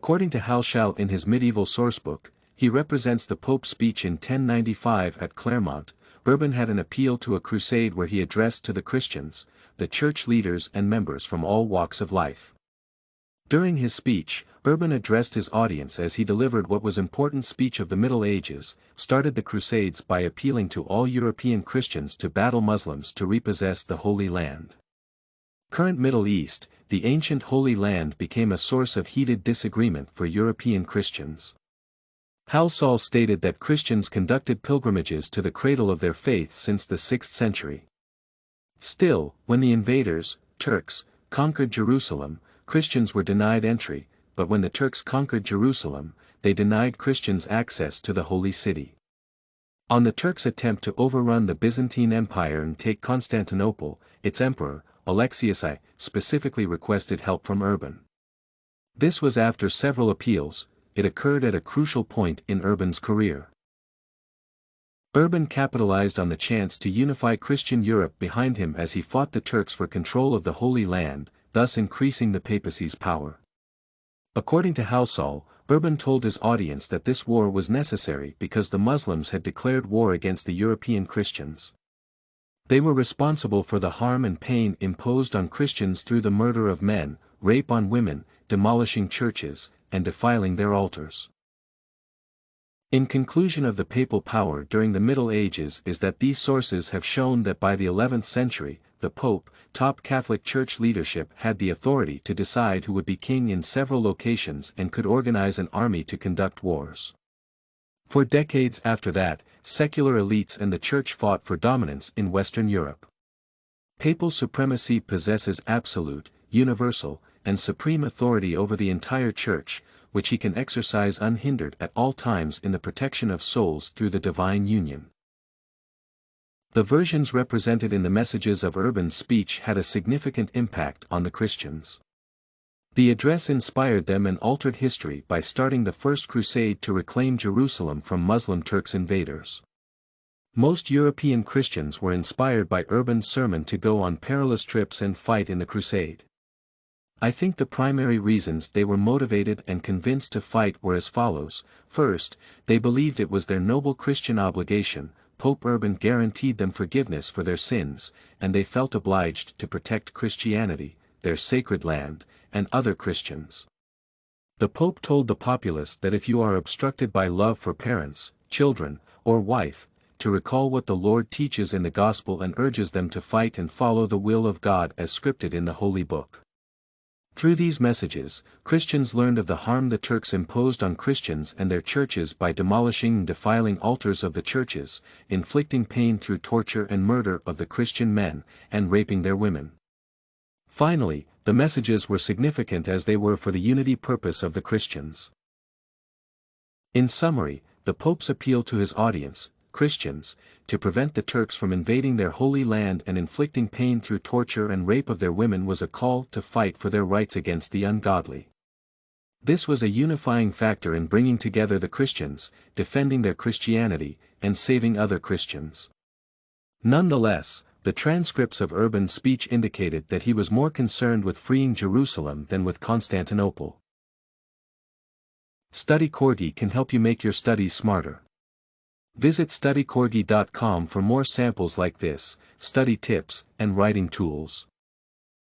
According to Halsall in his medieval Sourcebook, he represents the Pope's speech in 1095 at Clermont. Urban had an appeal to a crusade where he addressed to the Christians, the church leaders and members from all walks of life. During his speech, Urban addressed his audience as he delivered what was important speech of the Middle Ages, started the Crusades by appealing to all European Christians to battle Muslims to repossess the Holy Land. Current Middle East, the ancient Holy Land became a source of heated disagreement for European Christians. Halsall stated that Christians conducted pilgrimages to the cradle of their faith since the 6th century. Still, when the invaders, Turks, conquered Jerusalem, Christians were denied entry, but when the Turks conquered Jerusalem, they denied Christians access to the Holy City. On the Turks' attempt to overrun the Byzantine Empire and take Constantinople, its emperor, Alexius I, specifically requested help from Urban. This was after several appeals. It occurred at a crucial point in Urban's career. Urban capitalized on the chance to unify Christian Europe behind him as he fought the Turks for control of the Holy Land, thus increasing the papacy's power. According to Halsall, Urban told his audience that this war was necessary because the Muslims had declared war against the European Christians. They were responsible for the harm and pain imposed on Christians through the murder of men, rape on women, demolishing churches, and defiling their altars. In conclusion of the papal power during the Middle Ages is that these sources have shown that by the 11th century, the Pope, top Catholic Church leadership had the authority to decide who would be king in several locations and could organize an army to conduct wars. For decades after that, secular elites and the Church fought for dominance in Western Europe. Papal supremacy possesses absolute, universal, and supreme authority over the entire Church, which he can exercise unhindered at all times in the protection of souls through the divine union. The versions represented in the messages of Urban's speech had a significant impact on the Christians. The address inspired them and altered history by starting the First Crusade to reclaim Jerusalem from Muslim Turks invaders. Most European Christians were inspired by Urban's sermon to go on perilous trips and fight in the crusade. I think the primary reasons they were motivated and convinced to fight were as follows. First, they believed it was their noble Christian obligation. Pope Urban guaranteed them forgiveness for their sins, and they felt obliged to protect Christianity, their sacred land, and other Christians. The Pope told the populace that if you are obstructed by love for parents, children, or wife, to recall what the Lord teaches in the Gospel and urges them to fight and follow the will of God as scripted in the Holy Book. Through these messages, Christians learned of the harm the Turks imposed on Christians and their churches by demolishing and defiling altars of the churches, inflicting pain through torture and murder of the Christian men, and raping their women. Finally, the messages were significant as they were for the unity purpose of the Christians. In summary, the Pope's appeal to his audience, Christians, to prevent the Turks from invading their holy land and inflicting pain through torture and rape of their women was a call to fight for their rights against the ungodly. This was a unifying factor in bringing together the Christians, defending their Christianity, and saving other Christians. Nonetheless, the transcripts of Urban's speech indicated that he was more concerned with freeing Jerusalem than with Constantinople. Study Corgi can help you make your studies smarter. Visit studycorgi.com for more samples like this, study tips, and writing tools.